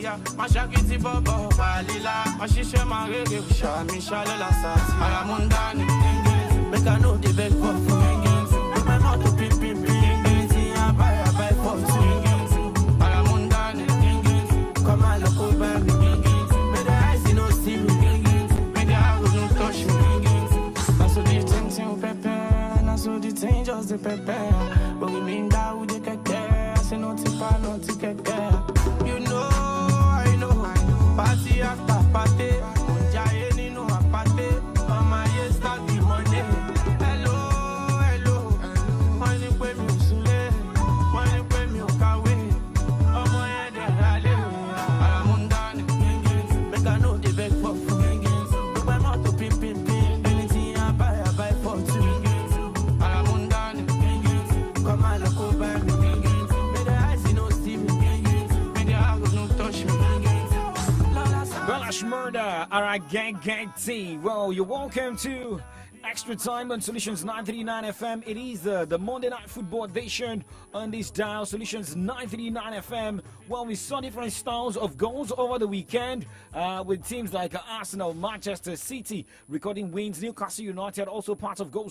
Maria, Mashakiti Bobo, Balila, Mashisha Marege, Shami Shalala Sati, Aramundani, make I know the best for make my mouth to pimp, I buy for Aramundani, come on, look over me, may the eyes no see me, may the eyes no touch me. That's what the things you prepare, that's what the things just to prepare. But we mean that we take care, say no tipa, no ticket care. You know, I know, party after party, Munjaye ni no apate, Mama yes start the money. Hello, money pay me usule, money pay me ukawe, Omo ye de rale, Aramundani, make I know the best for food, look my mouth to pimp, anything I buy for two, Aramundani, come on, look over me, may the eyes no see me, may the eyes no touch me. Belash Murder, alright, gang team. Well, you're welcome to Extra Time on Solutions 939 FM. It is the Monday Night Football edition on this dial, Solutions 939 FM. Well, we saw different styles of goals over the weekend with teams like Arsenal, Manchester City recording wins, Newcastle United also part of goal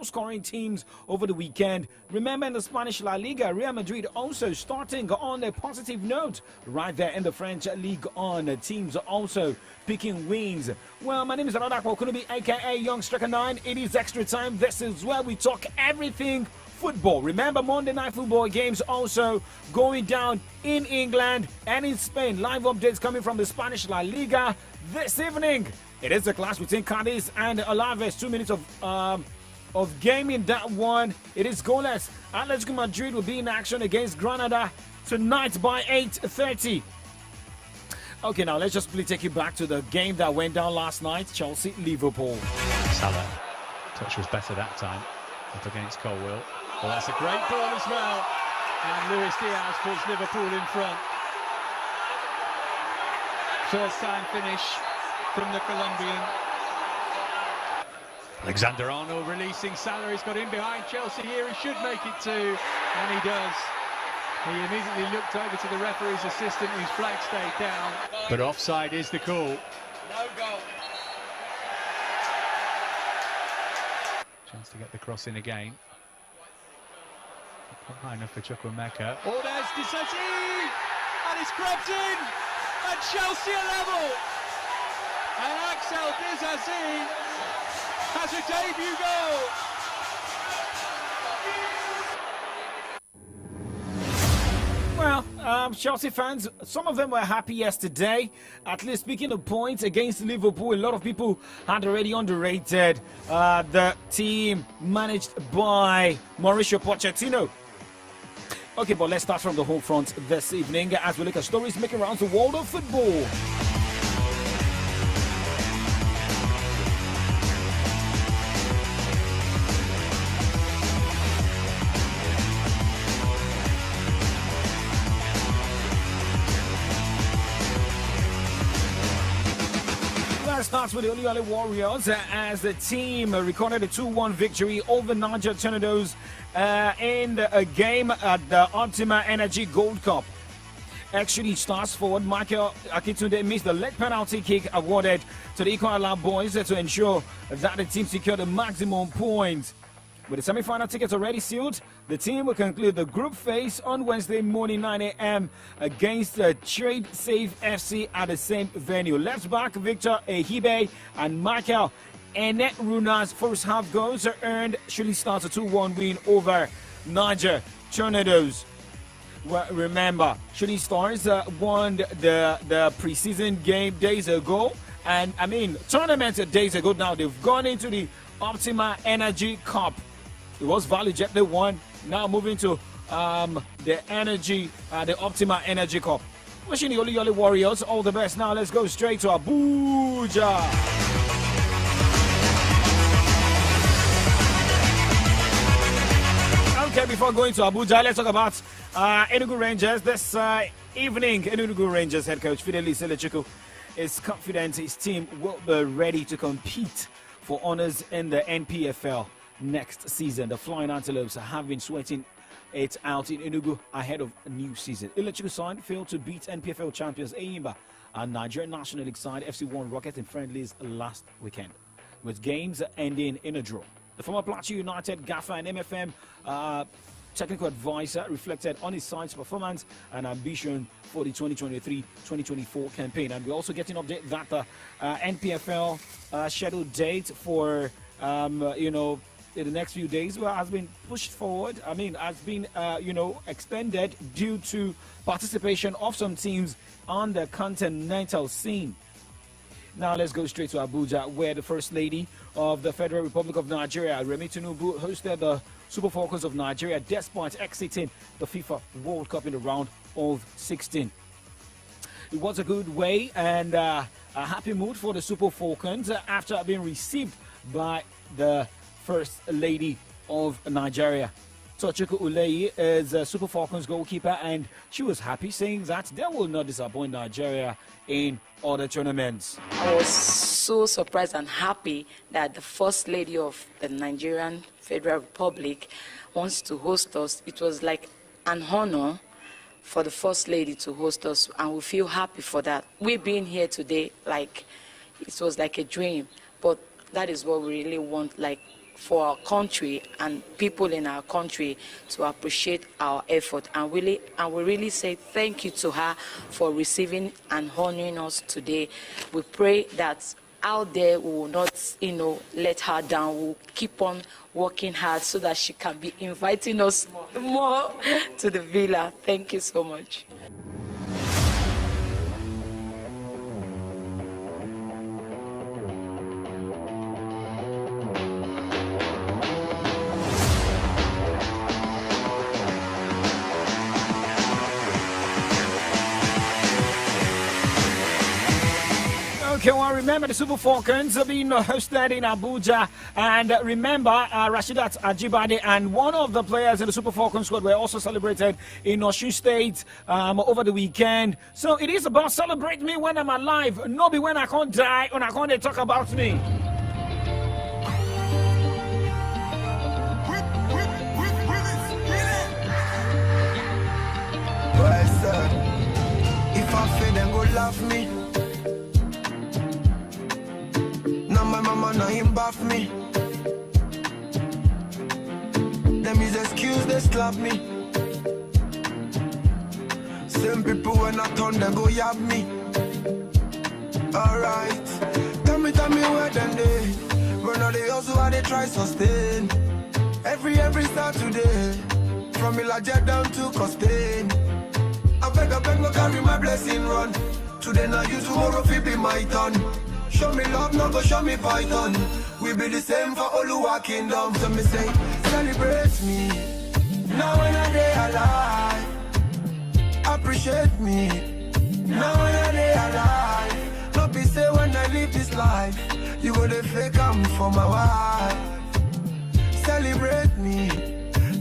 scoring teams over the weekend. Remember, in the Spanish La Liga, Real Madrid also starting on a positive note right there in the French League on. Teams are also picking wins. Well, my name is Radakwa Okunubi, aka Young Striker 9. It is Extra Time. This is where we talk everything football. Remember, Monday Night Football games also going down in England and in Spain. Live updates coming from the Spanish La Liga this evening. It is a clash between Cadiz and Alaves. 2 minutes of game in that one. It is goalless. Atletico Madrid will be in action against Granada tonight by 8:30. Okay, now let's just quickly take you back to the game that went down last night, Chelsea-Liverpool. Salah, touch was better that time, up against Colwill. Well, that's a great ball as well, and Luis Diaz puts Liverpool in front. First time finish from the Colombian. Alexander-Arnold releasing Salah, he's got in behind Chelsea here, he should make it two, and he does. He immediately looked over to the referee's assistant, whose flag stayed down. But offside is the call. No goal. Chance to get the cross in again. Not high enough for Chukwuemeka. Oh, there's Disasi! And it's crept in! And Chelsea are level! And Axel Disasi has a debut goal! Well, Chelsea fans, some of them were happy yesterday, at least picking a point against Liverpool. A lot of people had already underrated the team managed by Mauricio Pochettino. Okay, but let's start from the home front this evening as we look at stories making rounds the world of football. Starts with the Oluyole Warriors as the team recorded a 2-1 victory over Niger Tornadoes in a game at the Optima Energy Gold Cup. Actually, stars forward Michael Akitunde missed the late penalty kick awarded to the Ikoala boys to ensure that the team secured the maximum points. With the semi-final tickets already sealed, the team will conclude the group phase on Wednesday morning 9 a.m. against Trade Safe FC at the same venue. Left back Victor Ehibe and Michael Enet-Runa's first half goals earned Shooting Stars a 2-1 win over Niger Tornadoes. Well, remember, Shooting Stars won the preseason game days ago, and tournament days ago. Now they've gone into the Optima Energy Cup. It was ValueJet they won. Now moving to the Optima Energy Cup. Wishing the Oluyole Warriors all the best. Now let's go straight to Abuja. Okay, before going to Abuja, let's talk about Enugu Rangers. This evening, Enugu Rangers head coach Fidelis Elechukwu is confident his team will be ready to compete for honors in the NPFL next season. The Flying Antelopes have been sweating It's out in Enugu ahead of a new season. Electrical side failed to beat NPFL champions Eyimba and Nigerian National League side FC1 Rocket in friendlies last weekend, with games ending in a draw. The former Plateau United gaffer and MFM technical advisor reflected on his side's performance and ambition for the 2023-2024 campaign. And we're also getting update that the NPFL scheduled date for in the next few days has been pushed forward. Has been extended due to participation of some teams on the continental scene. Now let's go straight to Abuja, where the First Lady of the Federal Republic of Nigeria, Remi Tinubu, hosted the Super Falcons of Nigeria despite exiting the FIFA World Cup in the round of 16. It was a good way and a happy mood for the Super Falcons after being received by the First Lady of Nigeria. Tochukwu Uleyi is Super Falcons goalkeeper, and she was happy, saying that they will not disappoint Nigeria in other tournaments. I was so surprised and happy that the First Lady of the Nigerian Federal Republic wants to host us. It was like an honor for the First Lady to host us, and we feel happy for that. We being here today, it was like a dream, but that is what we really want, for our country and people in our country to appreciate our effort, and we really say thank you to her for receiving and honoring us today. We pray that out there we will not let her down. We'll keep on working hard so that she can be inviting us more to the villa. Thank you so much. Okay, well, remember the Super Falcons are being hosted in Abuja, and remember Rashidat Ajibade and one of the players in the Super Falcons squad were also celebrated in Osun State over the weekend. So it is about celebrate me when I'm alive, not be when I can't die, when I can't talk about me. Well, sir, if I fail, then go love me. Now my mama now him bath me. Them is excuse, they slap me. Same people when I turn, they go yab me. Alright, tell me where them they. Run all the hustle how they try sustain. Every Saturday, from Ilaja down to Costain. I beg, no carry my blessing run. Today now you, tomorrow fi be my turn. Show me love, no go show me python. We be the same for Oluwa Kingdom. So me say, celebrate me. Now when I day alive, appreciate me. Now when I day alive, not be say when I live this life, you go to fake I'm for my wife. Celebrate me.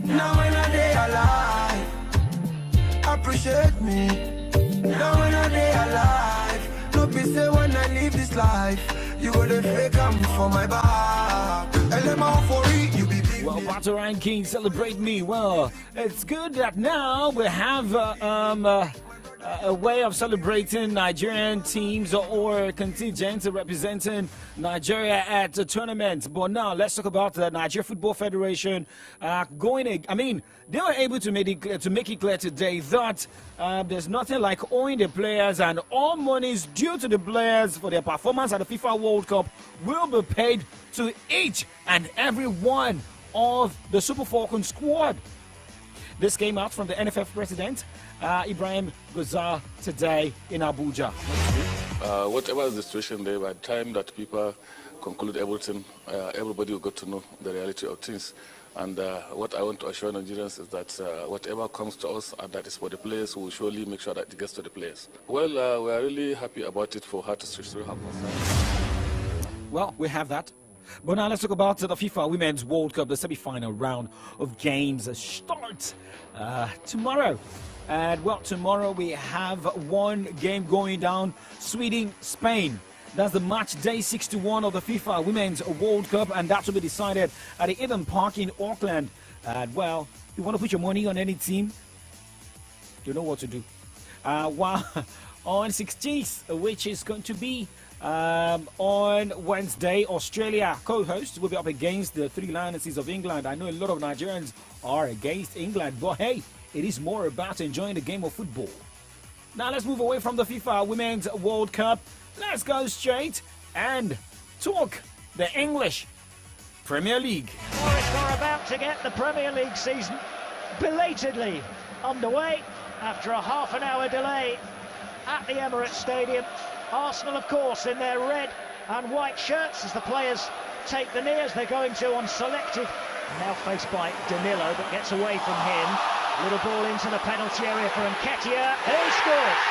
Now when I day alive, appreciate me. Now when I day alive, no be say when I live this life, you go to fake I'm for my back. LMO for it, you be big. Well, Batarang King, celebrate me. Well, it's good that now we have a way of celebrating Nigerian teams or contingents representing Nigeria at the tournament. But now let's talk about the Nigeria Football Federation they were able to make it clear today that there's nothing like owing the players, and all monies due to the players for their performance at the FIFA World Cup will be paid to each and every one of the Super Falcons squad. This came out from the NFF president, Ibrahim Gozal, today in Abuja. Whatever is the situation there, by the time that people conclude everything, everybody will get to know the reality of things. And what I want to assure Nigerians is that whatever comes to us, and that is for the players, we will surely make sure that it gets to the players. Well, we are really happy about it for her to still have us. Well, we have that. But now let's talk about the FIFA Women's World Cup. The semi-final round of games starts tomorrow. And well, tomorrow we have one game going down, Sweden-Spain. That's the match day 61 of the FIFA Women's World Cup, and that will be decided at the Eden Park in Auckland And well, you want to put your money on any team, you know what to do. While on 16th, which is going to be on Wednesday, Australia co-hosts will be up against the Three Lionesses of England. I know a lot of Nigerians are against England, but hey, it is more about enjoying the game of football. Now let's move away from the FIFA Women's World Cup. Let's go straight and talk the English Premier League. Forest are about to get the Premier League season belatedly underway after a half-an-hour delay at the Emirates Stadium. Arsenal, of course, in their red and white shirts as the players take the knee as they're going to on selected. Now faced by Danilo, but gets away from him. Little ball into the penalty area for Nketiah, who scores.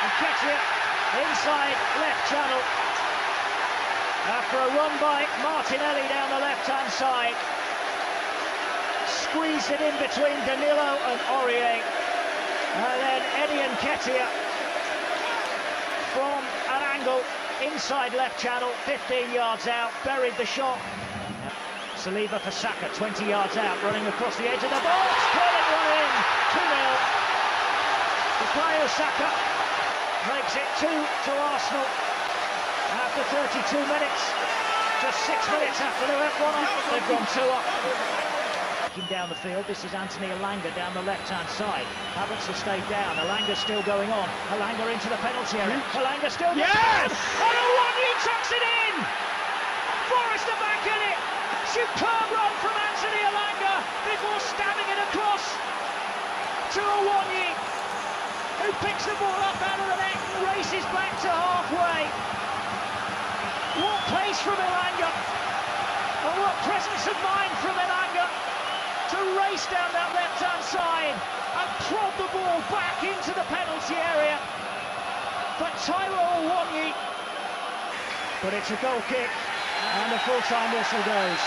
Nketiah inside left channel after a run by Martinelli down the left-hand side. Squeezed it in between Danilo and Aurier. And then Eddie Nketiah from an angle inside left channel, 15 yards out, buried the shot. Saliba for Saka, 20 yards out, running across the edge of the box, pulling one in, 2-0. Bukayo Saka makes it 2 to Arsenal after 32 minutes. Just 6 minutes after they went 1 up, they've gone 2 up. Down the field, this is Anthony Elanga down the left-hand side. Havertz has stayed down, Elanga still going on. Elanga into the penalty area. Elanga still... Yes! And Awoniyi tucks it in! Forest are back in it! Superb run from Anthony Elanga before stabbing it across to Awoniyi, who picks the ball up out of the net and races back to halfway. What pace from Elanga, and what presence of mind from Elanga to race down that left-hand side and prod the ball back into the penalty area. But Taiwo Awoniyi, but it's a goal kick and the full-time whistle goes.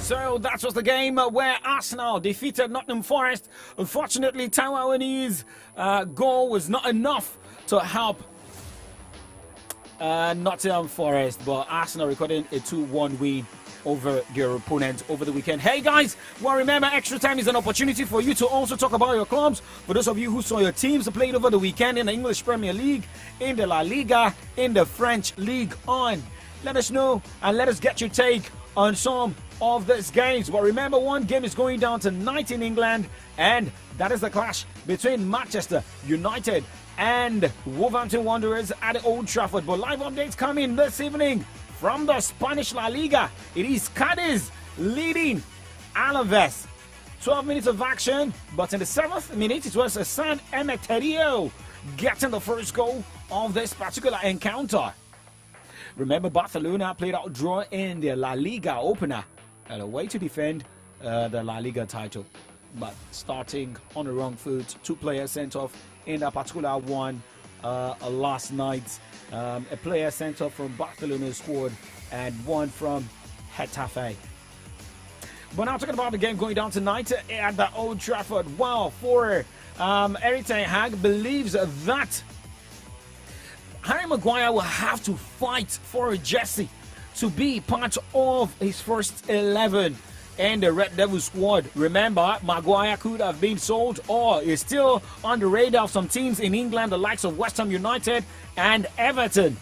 So that was the game where Arsenal defeated Nottingham Forest. Unfortunately, Taiwo Awoniyi's goal was not enough to help Nottingham Forest, but Arsenal recording a 2-1 win over their opponent over the weekend. Hey guys, well remember, Extra Time is an opportunity for you to also talk about your clubs. For those of you who saw your teams played over the weekend in the English Premier League, in the La Liga, in the French League On, let us know and let us get your take on some of these games. But remember, one game is going down tonight in England, and that is the clash between Manchester United and Wolverhampton Wanderers at the Old Trafford. But live updates coming this evening from the Spanish La Liga. It is Cadiz leading Alaves. 12 minutes of action, but in the 7th minute, it was San Emeterio getting the first goal of this particular encounter. Remember, Barcelona played out draw in the La Liga opener and a way to defend the La Liga title. But starting on the wrong foot, 2 players sent off in that particular one last night. A player sent off from Barcelona's squad and one from Getafe. But now talking about the game going down tonight at the Old Trafford. Well, for Erik ten Hag believes that Harry Maguire will have to fight for a jersey to be part of his first 11 in the Red Devil squad. Remember, Maguire could have been sold or is still on the radar of some teams in England, the likes of West Ham United and Everton.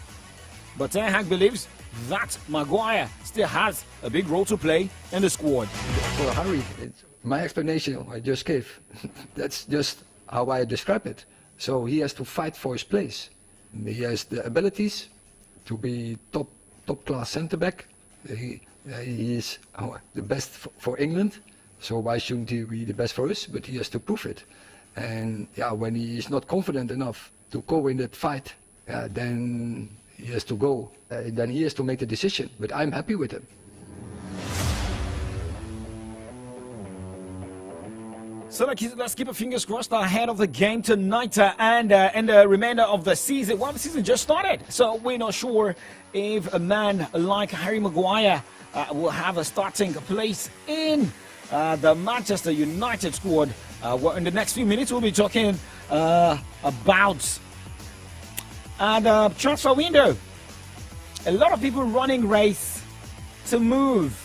But Ten Hag believes that Maguire still has a big role to play in the squad. For Harry, my explanation I just gave, that's just how I describe it. So he has to fight for his place. He has the abilities to be top class centre back. He is the best for England, so why shouldn't he be the best for us? But he has to prove it. And yeah, when he is not confident enough to go in that fight, then he has to go. Then he has to make the decision. But I'm happy with him. So let's keep our fingers crossed ahead of the game tonight and the remainder of the season. Well, the season just started, so we're not sure if a man like Harry Maguire will have a starting place in the Manchester United squad. Well, in the next few minutes, we'll be talking about transfer window. A lot of people running race to move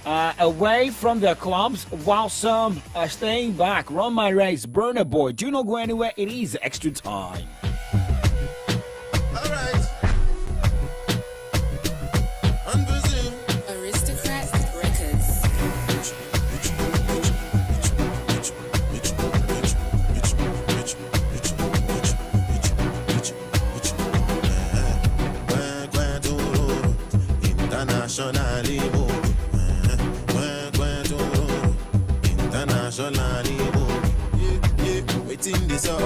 away from their clubs, while some are staying back. Run my race, Burner Boy. Do not go anywhere. It is extra time. Waiting this up.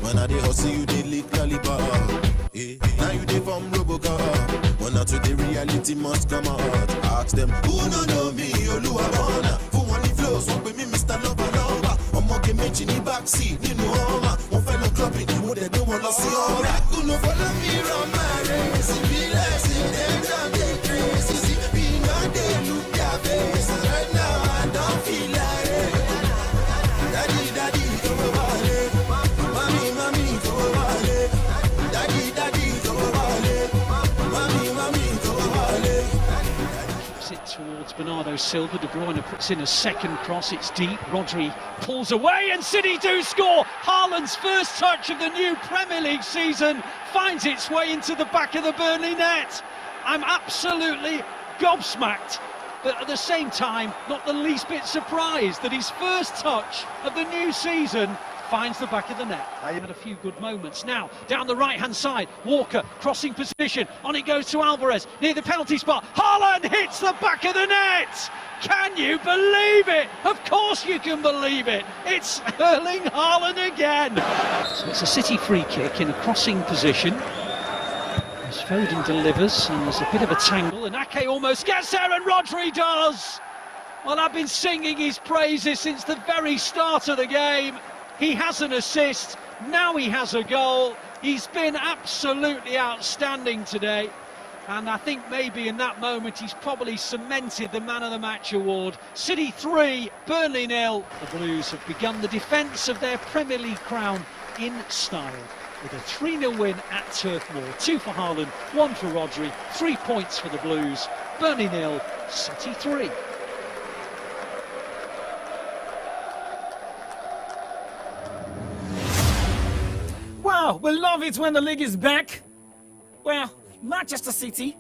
When I dey hustle, you dey lick lollipop. Now you dey from Robocop. When I to the reality must come out. Ask them who no know me, Oluwabona. Who want the flows? Won't be me, Mr. Lover Lover. I'm walking mention in backseat, you know Oma. One fellow clubbing, what they do want to see all that. Who no follow me around my race? If he likes it, then I'm get crazy. See, be my day, look their face. And right now I don't feel like it. Daddy, daddy, come over here. Mommy, mommy, come over here. Daddy, daddy, come over here. Mommy, mommy, come over here. It towards Bernardo Silva. De Bruyne puts in a second cross. It's deep. Rodri pulls away and City do score. Haaland's first touch of the new Premier League season finds its way into the back of the Burnley net. I'm absolutely gobsmacked, but at the same time not the least bit surprised that his first touch of the new season finds the back of the net. They had a few good moments. Now, down the right-hand side, Walker, crossing position. On it goes to Alvarez, near the penalty spot. Haaland hits the back of the net! Can you believe it? Of course you can believe it. It's Erling Haaland again. So it's a City free kick in a crossing position. As Foden delivers, and there's a bit of a tangle, and Ake almost gets there, and Rodri does! Well, I've been singing his praises since the very start of the game. He has an assist, now he has a goal. He's been absolutely outstanding today. And I think maybe in that moment he's probably cemented the Man of the Match award. City 3, Burnley 0. The Blues have begun the defence of their Premier League crown in style, with a 3-0 win at Turf Moor. 2 for Haaland, 1 for Rodri, 3 points for the Blues. Burnley 0, City 3. Wow, we love it when the league is back. Well, Manchester City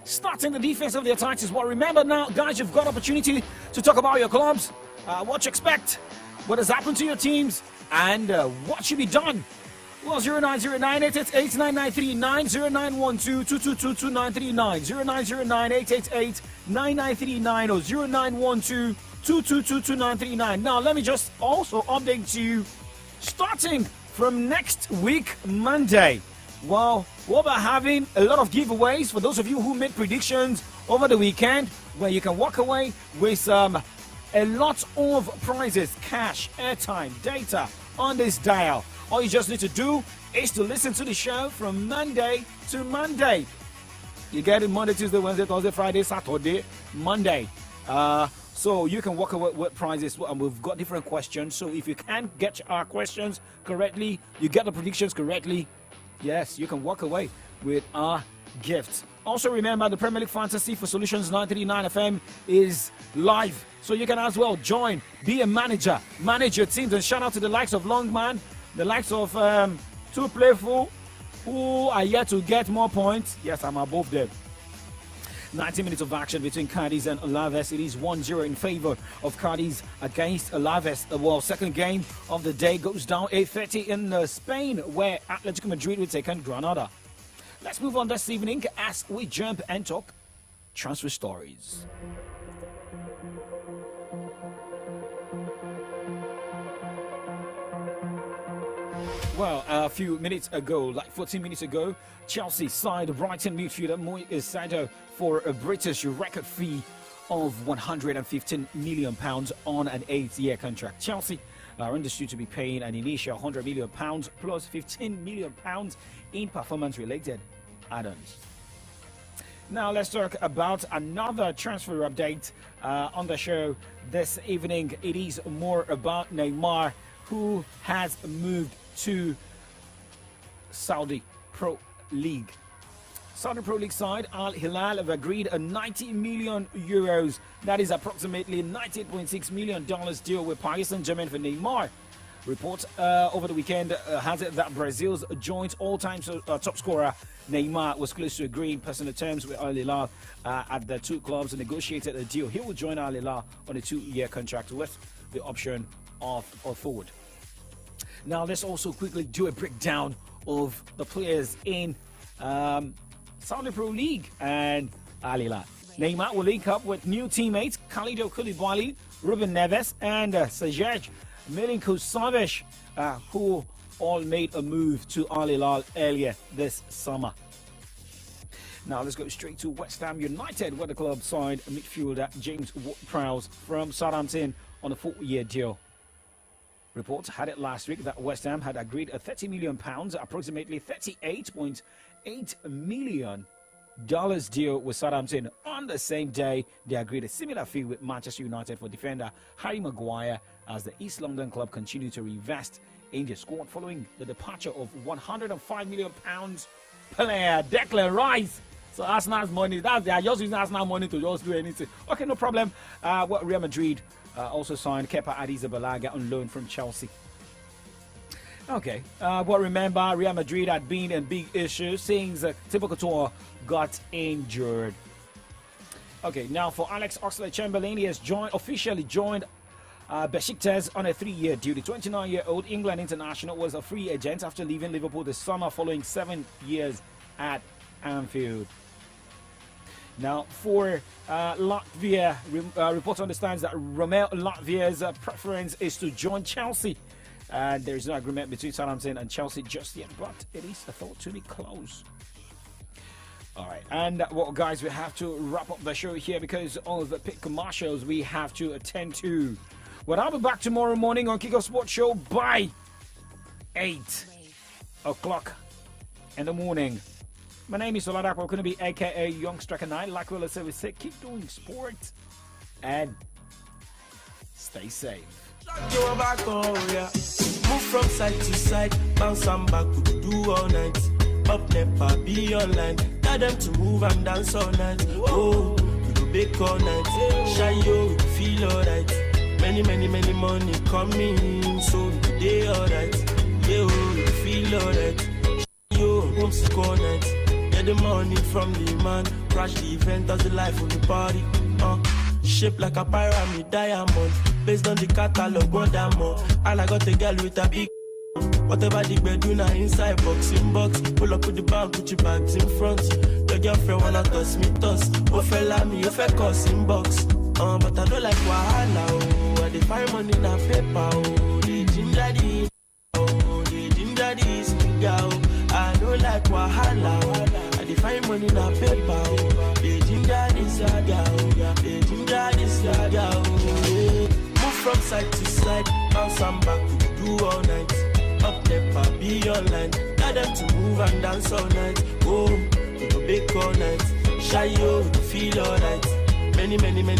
starting the defense of their titles. Well, remember now, guys, you've got opportunity to talk about your clubs, what you expect, what has happened to your teams, and what should be done. Well, 0909-888-9939, 0912-222-2939, 0909-888-9939, or 0912-222-2939. Now, let me just also update you, starting from next week, Monday. Well, we'll be having a lot of giveaways for those of you who made predictions over the weekend, where you can walk away with a lot of prizes, cash, airtime, data on this dial. All you just need to do is to listen to the show from Monday to Monday. You get it Monday, Tuesday, Wednesday, Thursday, Friday, Saturday, Monday. So you can walk away with prizes, and we've got different questions. So if you can't get our questions correctly, you get the predictions correctly, yes, you can walk away with our gifts. Also remember, the Premier League Fantasy for Solutions 939 FM is live. So you can as well join, be a manager, manage your teams, and shout out to the likes of Longman, the likes of Too Playful, who are yet to get more points. Yes, I'm above them. 90 minutes of action between Cadiz and Alaves. It is 1-0 in favor of Cadiz against Alaves. Well, second game of the day goes down 8:30 in Spain, where Atletico Madrid will take on Granada. Let's move on this evening as we jump and talk transfer stories. Well, a few minutes ago, like 14 minutes ago, Chelsea signed Brighton midfielder Moy Isado for a British record fee of £115 million on an 8-year contract. Chelsea are understood to be paying an initial £100 million plus £15 million in performance-related add-ons. Now let's talk about another transfer update on the show this evening. It is more about Neymar, who has moved to Saudi Pro League. Saudi Pro League side Al Hilal have agreed a 90 million euros, that is approximately $98.6 million deal with Paris Saint-Germain for Neymar. Reports over the weekend has it that Brazil's joint all-time top scorer Neymar was close to agreeing personal terms with Al Hilal at the two clubs negotiated a deal. He will join Al Hilal on a 2-year contract with the option of a forward. Now let's also quickly do a breakdown of the players in Saudi Pro League and Al Hilal. Neymar will link up with new teammates Kalidou Koulibaly, Ruben Neves, and Serge Milinkovic, who all made a move to Al Hilal earlier this summer. Now let's go straight to West Ham United, where the club signed midfielder James Ward-Prowse from Southampton on a 4-year deal. Reports had it last week that West Ham had agreed a £30 million, approximately $38.8 million deal with Southampton. On the same day, they agreed a similar fee with Manchester United for defender Harry Maguire as the East London club continued to reinvest in the squad following the departure of £105 million player Declan Rice. So Arsenal's money, they are just using Arsenal money to just do anything. Okay, no problem. Real Madrid also signed Kepa Arrizabalaga on loan from Chelsea. Okay, but remember, Real Madrid had been in big issues since Thibaut Courtois got injured. Okay, now for Alex Oxlade-Chamberlain, he has officially joined Besiktas on a 3-year deal. The 29-year-old England international was a free agent after leaving Liverpool this summer following 7 years at Anfield. Now, for Latvia, report understands that Romelu Latvia's preference is to join Chelsea. And there is no agreement between Southampton and Chelsea just yet, but it is thought to be close. All right, and well, guys, we have to wrap up the show here because of the pick commercials we have to attend to. Well, I'll be back tomorrow morning on Kickoff Sports Show by 8 o'clock in the morning. My name is Oladapo going to be aka Young Striker 9. Like we always say, keep doing sports and stay safe. Move from side to side, bounce and back, we could do all night. Up never be online, tell them to move and dance all night. Oh, we go bake all night, shy yo, we feel alright. Many money coming, so we go day alright. Yeah, we feel alright. Yo, home sick all night. Get the money from the man, crash the event as the life of the party. Shaped like a pyramid diamond, based on the catalog, one diamond. And I got a girl with a big whatever the bed do now inside boxing box. Pull up with the bank, put your bags in front. Your girlfriend wanna toss me toss. Oh fella me, if I cuss in box. But I don't like wahala, oh. I dey find money in a paper, oh. The ginger the, oh. The ginger the cigar, oh. I don't like wahala, oh. I dey find money in a paper, oh. The ginger the saga, oh. The ginger the saga, oh. Move from side to side, bounce and back, we do all night. Up never be online, tell them to move and dance all night. Oh, we go bake all night. Shy yo, we feel alright. Many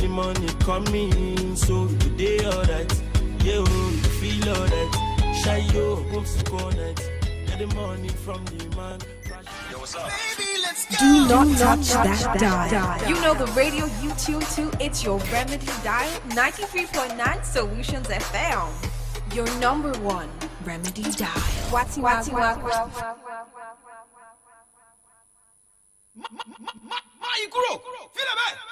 money coming, so we go day alright. Yeah, we feel alright. Shy yo, home sick all night. Get the money from the man. Yo, what's up? Baby, let's go. Do not touch that dial. You know the radio you tune to, it's your Remedy dial, 93.9 Solutions FM. Your number one Remedy dial. What's